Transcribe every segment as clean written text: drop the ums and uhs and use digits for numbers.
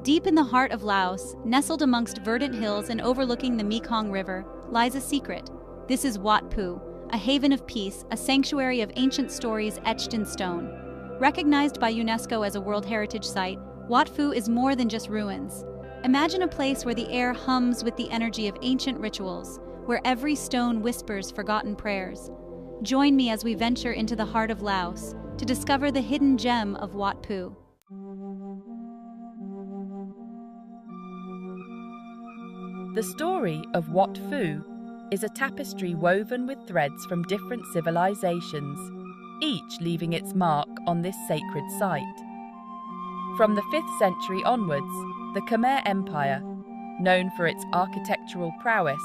Deep in the heart of Laos, nestled amongst verdant hills and overlooking the Mekong River, lies a secret. This is Wat Pu, a haven of peace, a sanctuary of ancient stories etched in stone. Recognized by UNESCO as a World Heritage Site, Wat Pu is more than just ruins. Imagine a place where the air hums with the energy of ancient rituals, where every stone whispers forgotten prayers. Join me as we venture into the heart of Laos to discover the hidden gem of Wat Pu. The story of Wat Pu is a tapestry woven with threads from different civilizations, each leaving its mark on this sacred site. From the 5th century onwards, the Khmer Empire, known for its architectural prowess,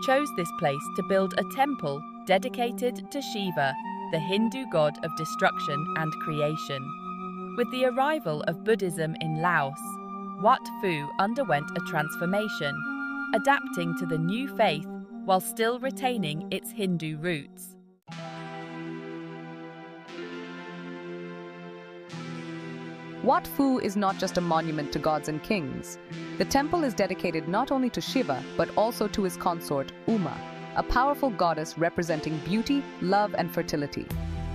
chose this place to build a temple dedicated to Shiva, the Hindu god of destruction and creation. With the arrival of Buddhism in Laos, Wat Pu underwent a transformation, adapting to the new faith while still retaining its Hindu roots. Wat Pu is not just a monument to gods and kings. The temple is dedicated not only to Shiva, but also to his consort, Uma, a powerful goddess representing beauty, love, and fertility.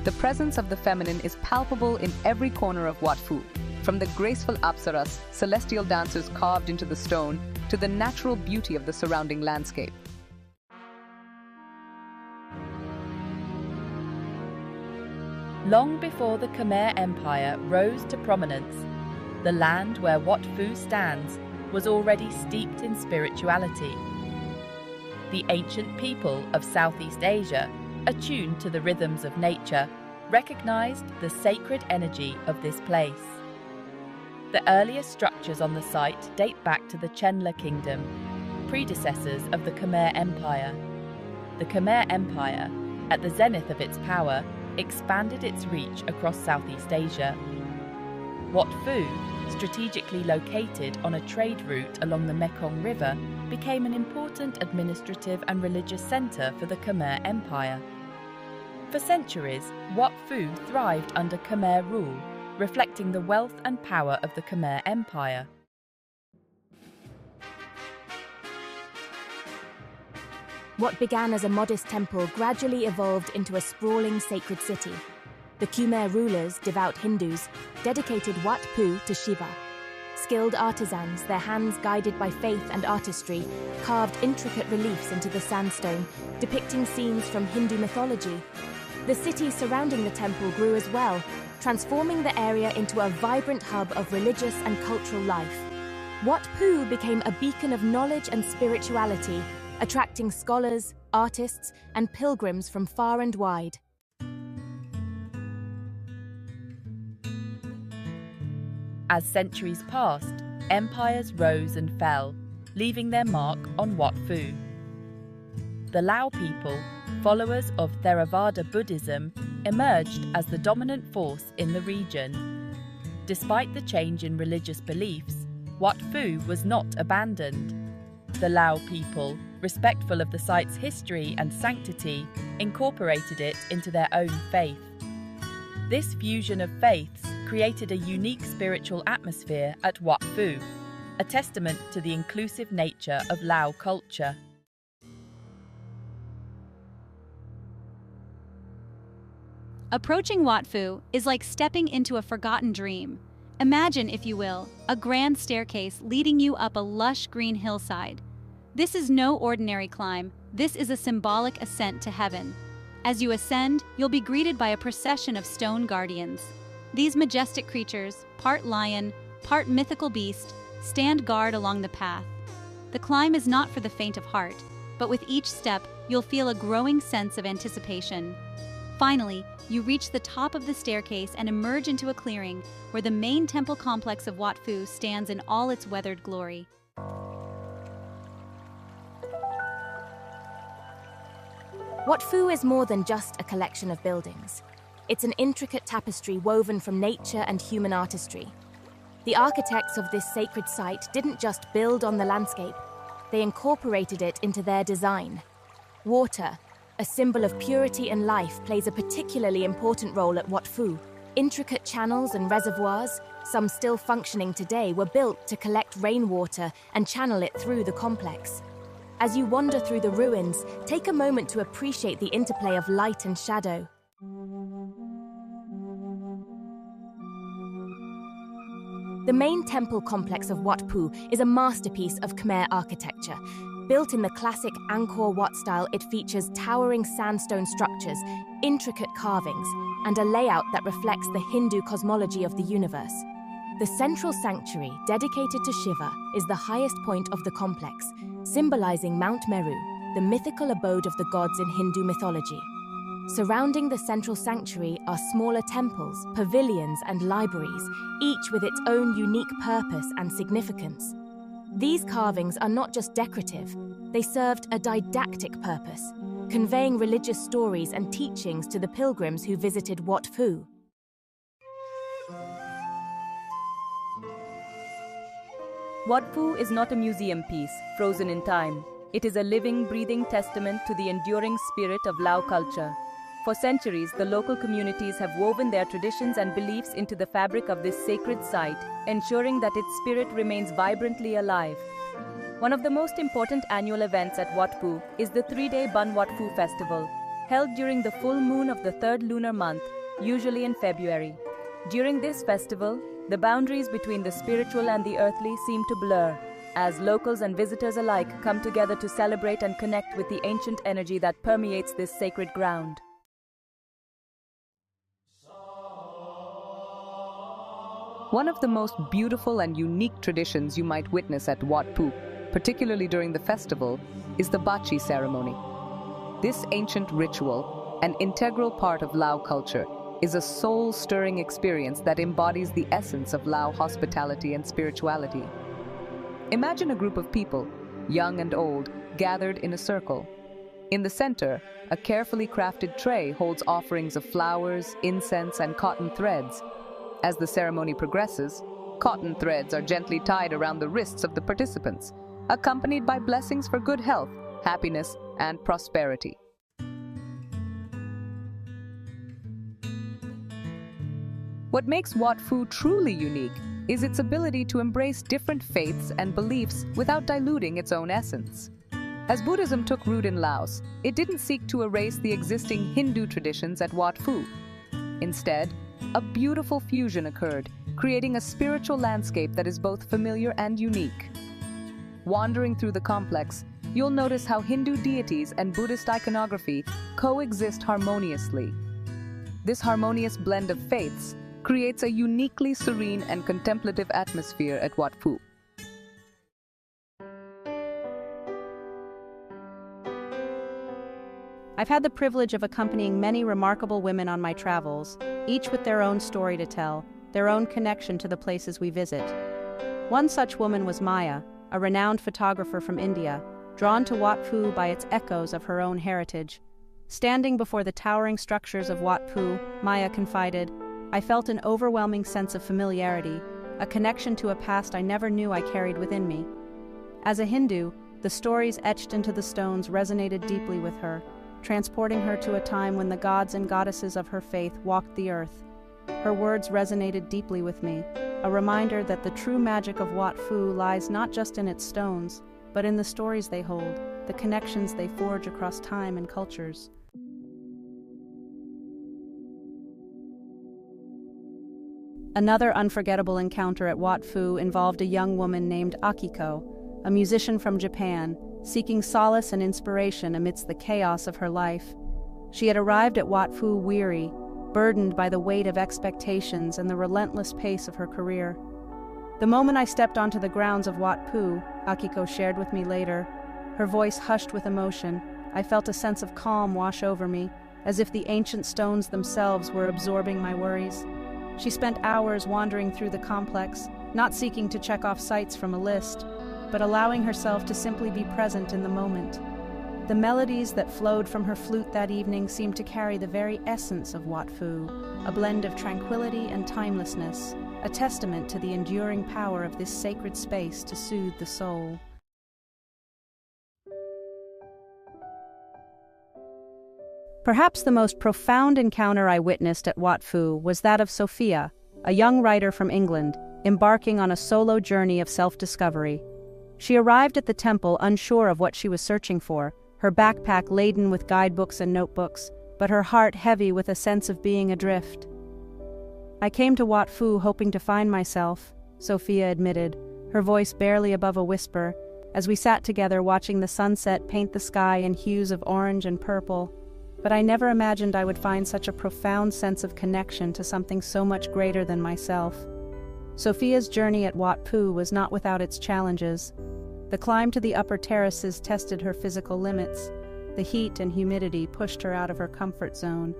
The presence of the feminine is palpable in every corner of Wat Pu, from the graceful apsaras, celestial dancers carved into the stone, to the natural beauty of the surrounding landscape. Long before the Khmer Empire rose to prominence, the land where Wat Pu stands was already steeped in spirituality. The ancient people of Southeast Asia, attuned to the rhythms of nature, recognized the sacred energy of this place. The earliest structures on the site date back to the Chenla Kingdom, predecessors of the Khmer Empire. The Khmer Empire, at the zenith of its power, expanded its reach across Southeast Asia. Wat Pu, strategically located on a trade route along the Mekong River, became an important administrative and religious centre for the Khmer Empire. For centuries, Wat Pu thrived under Khmer rule, reflecting the wealth and power of the Khmer Empire. What began as a modest temple gradually evolved into a sprawling sacred city. The Khmer rulers, devout Hindus, dedicated Wat Pu to Shiva. Skilled artisans, their hands guided by faith and artistry, carved intricate reliefs into the sandstone, depicting scenes from Hindu mythology. The city surrounding the temple grew as well, transforming the area into a vibrant hub of religious and cultural life. Wat Pu became a beacon of knowledge and spirituality, attracting scholars, artists, and pilgrims from far and wide. As centuries passed, empires rose and fell, leaving their mark on Wat Pu. The Lao people, followers of Theravada Buddhism, emerged as the dominant force in the region. Despite the change in religious beliefs, Wat Pu was not abandoned. The Lao people, respectful of the site's history and sanctity, incorporated it into their own faith. This fusion of faiths created a unique spiritual atmosphere at Wat Pu, a testament to the inclusive nature of Lao culture. Approaching Wat Pu is like stepping into a forgotten dream. Imagine, if you will, a grand staircase leading you up a lush green hillside. This is no ordinary climb, this is a symbolic ascent to heaven. As you ascend, you'll be greeted by a procession of stone guardians. These majestic creatures, part lion, part mythical beast, stand guard along the path. The climb is not for the faint of heart, but with each step, you'll feel a growing sense of anticipation. Finally, you reach the top of the staircase and emerge into a clearing where the main temple complex of Wat Pu stands in all its weathered glory. Wat Pu is more than just a collection of buildings. It's an intricate tapestry woven from nature and human artistry. The architects of this sacred site didn't just build on the landscape, they incorporated it into their design. Water, a symbol of purity and life, plays a particularly important role at Wat Pu. Intricate channels and reservoirs, some still functioning today, were built to collect rainwater and channel it through the complex. As you wander through the ruins, take a moment to appreciate the interplay of light and shadow. The main temple complex of Wat Pu is a masterpiece of Khmer architecture. Built in the classic Angkor Wat style, it features towering sandstone structures, intricate carvings, and a layout that reflects the Hindu cosmology of the universe. The central sanctuary, dedicated to Shiva, is the highest point of the complex, symbolizing Mount Meru, the mythical abode of the gods in Hindu mythology. Surrounding the central sanctuary are smaller temples, pavilions, and libraries, each with its own unique purpose and significance. These carvings are not just decorative, they served a didactic purpose, conveying religious stories and teachings to the pilgrims who visited Wat Pu. Wat Pu is not a museum piece, frozen in time. It is a living, breathing testament to the enduring spirit of Lao culture. For centuries, the local communities have woven their traditions and beliefs into the fabric of this sacred site, ensuring that its spirit remains vibrantly alive. One of the most important annual events at Wat Pu is the 3-day Ban Wat Pu festival, held during the full moon of the 3rd lunar month, usually in February. During this festival, the boundaries between the spiritual and the earthly seem to blur, as locals and visitors alike come together to celebrate and connect with the ancient energy that permeates this sacred ground. One of the most beautiful and unique traditions you might witness at Wat Pu, particularly during the festival, is the Bachi ceremony. This ancient ritual, an integral part of Lao culture, is a soul-stirring experience that embodies the essence of Lao hospitality and spirituality. Imagine a group of people, young and old, gathered in a circle. In the center, a carefully crafted tray holds offerings of flowers, incense, and cotton threads. As the ceremony progresses, cotton threads are gently tied around the wrists of the participants, accompanied by blessings for good health, happiness, and prosperity. What makes Wat Pu truly unique is its ability to embrace different faiths and beliefs without diluting its own essence. As Buddhism took root in Laos, it didn't seek to erase the existing Hindu traditions at Wat Pu. Instead, a beautiful fusion occurred, creating a spiritual landscape that is both familiar and unique. Wandering through the complex, you'll notice how Hindu deities and Buddhist iconography coexist harmoniously. This harmonious blend of faiths creates a uniquely serene and contemplative atmosphere at Wat Pu. I've had the privilege of accompanying many remarkable women on my travels, each with their own story to tell, their own connection to the places we visit. One such woman was Maya, a renowned photographer from India, drawn to Wat Pu by its echoes of her own heritage. Standing before the towering structures of Wat Pu, Maya confided, "I felt an overwhelming sense of familiarity, a connection to a past I never knew I carried within me." As a Hindu, the stories etched into the stones resonated deeply with her, transporting her to a time when the gods and goddesses of her faith walked the earth. Her words resonated deeply with me, a reminder that the true magic of Wat Pu lies not just in its stones, but in the stories they hold, the connections they forge across time and cultures. Another unforgettable encounter at Wat Pu involved a young woman named Akiko, a musician from Japan, seeking solace and inspiration amidst the chaos of her life. She had arrived at Wat Pu weary, burdened by the weight of expectations and the relentless pace of her career. "The moment I stepped onto the grounds of Wat Pu," Akiko shared with me later, her voice hushed with emotion, "I felt a sense of calm wash over me, as if the ancient stones themselves were absorbing my worries." She spent hours wandering through the complex, not seeking to check off sites from a list, but allowing herself to simply be present in the moment. The melodies that flowed from her flute that evening seemed to carry the very essence of Wat Pu, a blend of tranquility and timelessness, a testament to the enduring power of this sacred space to soothe the soul. Perhaps the most profound encounter I witnessed at Wat Pu was that of Sophia, a young writer from England, embarking on a solo journey of self-discovery. She arrived at the temple unsure of what she was searching for, her backpack laden with guidebooks and notebooks, but her heart heavy with a sense of being adrift. "I came to Wat Pu hoping to find myself," Sophia admitted, her voice barely above a whisper, as we sat together watching the sunset paint the sky in hues of orange and purple. "But I never imagined I would find such a profound sense of connection to something so much greater than myself." Sophia's journey at Wat Pu was not without its challenges. The climb to the upper terraces tested her physical limits. The heat and humidity pushed her out of her comfort zone.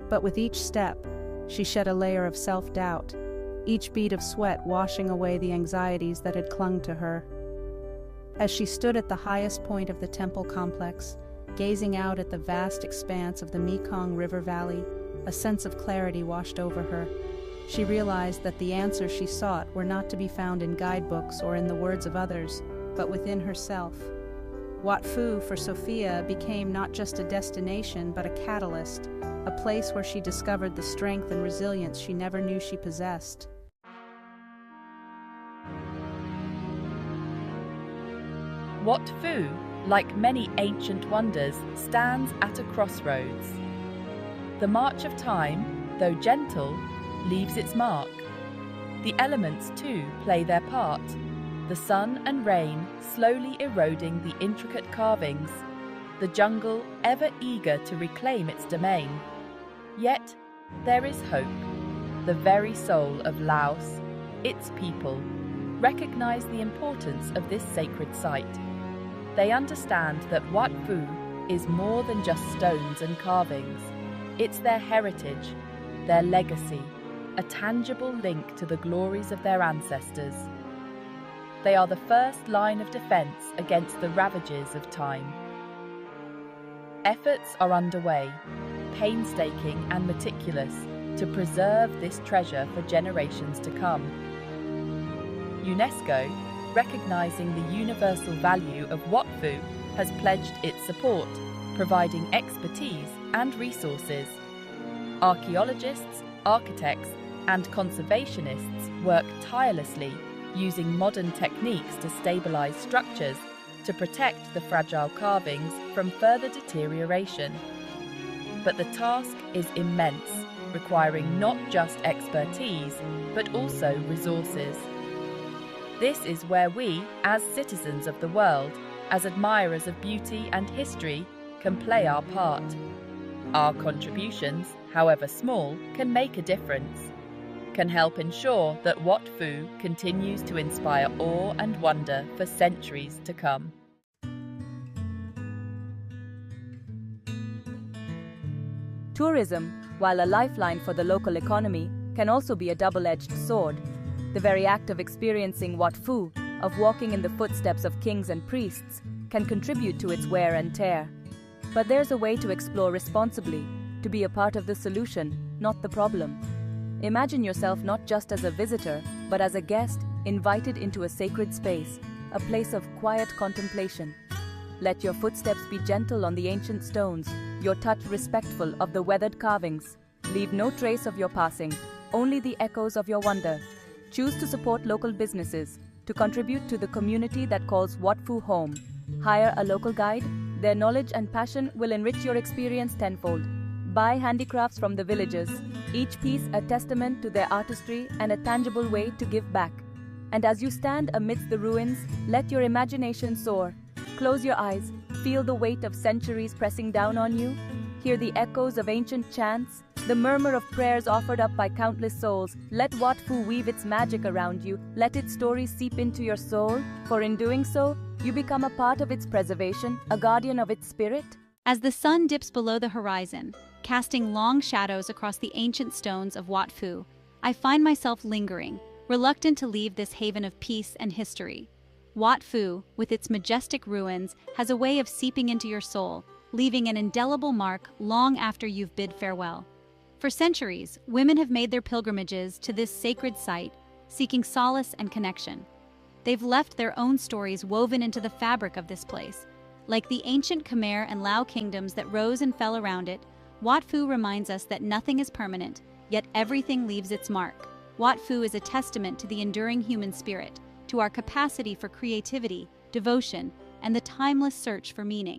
But with each step, she shed a layer of self-doubt, each bead of sweat washing away the anxieties that had clung to her. As she stood at the highest point of the temple complex, gazing out at the vast expanse of the Mekong River Valley, a sense of clarity washed over her. She realized that the answers she sought were not to be found in guidebooks or in the words of others, but within herself. Wat Pu for Sophia became not just a destination but a catalyst, a place where she discovered the strength and resilience she never knew she possessed. Wat Pu, like many ancient wonders, stands at a crossroads. The march of time, though gentle, leaves its mark. The elements too play their part, the sun and rain slowly eroding the intricate carvings, the jungle ever eager to reclaim its domain. Yet there is hope. The very soul of Laos, its people, recognize the importance of this sacred site. They understand that Wat Pu is more than just stones and carvings. It's their heritage, their legacy, a tangible link to the glories of their ancestors. They are the first line of defense against the ravages of time. Efforts are underway, painstaking and meticulous, to preserve this treasure for generations to come. UNESCO, recognizing the universal value of Wat Pu, has pledged its support, providing expertise and resources. Archaeologists, architects, and conservationists work tirelessly, using modern techniques to stabilize structures, to protect the fragile carvings from further deterioration. But the task is immense, requiring not just expertise, but also resources. This is where we, as citizens of the world, as admirers of beauty and history, can play our part. Our contributions, however small, can make a difference, can help ensure that Wat Pu continues to inspire awe and wonder for centuries to come. Tourism, while a lifeline for the local economy, can also be a double-edged sword. The very act of experiencing Wat Pu, of walking in the footsteps of kings and priests, can contribute to its wear and tear. But there's a way to explore responsibly, to be a part of the solution, not the problem. Imagine yourself not just as a visitor, but as a guest invited into a sacred space, a place of quiet contemplation. Let your footsteps be gentle on the ancient stones, your touch respectful of the weathered carvings. Leave no trace of your passing, only the echoes of your wonder. Choose to support local businesses, to contribute to the community that calls Wat Pu home. Hire a local guide. Their knowledge and passion will enrich your experience tenfold. Buy handicrafts from the villagers, each piece a testament to their artistry and a tangible way to give back. And as you stand amidst the ruins, let your imagination soar. Close your eyes, feel the weight of centuries pressing down on you. Hear the echoes of ancient chants, the murmur of prayers offered up by countless souls. Let Wat Pu weave its magic around you. Let its story seep into your soul, for in doing so, you become a part of its preservation, a guardian of its spirit. As the sun dips below the horizon, casting long shadows across the ancient stones of Wat Pu, I find myself lingering, reluctant to leave this haven of peace and history. Wat Pu, with its majestic ruins, has a way of seeping into your soul, leaving an indelible mark long after you've bid farewell. For centuries, women have made their pilgrimages to this sacred site, seeking solace and connection. They've left their own stories woven into the fabric of this place. Like the ancient Khmer and Lao kingdoms that rose and fell around it, Wat Pu reminds us that nothing is permanent, yet everything leaves its mark. Wat Pu is a testament to the enduring human spirit, to our capacity for creativity, devotion, and the timeless search for meaning.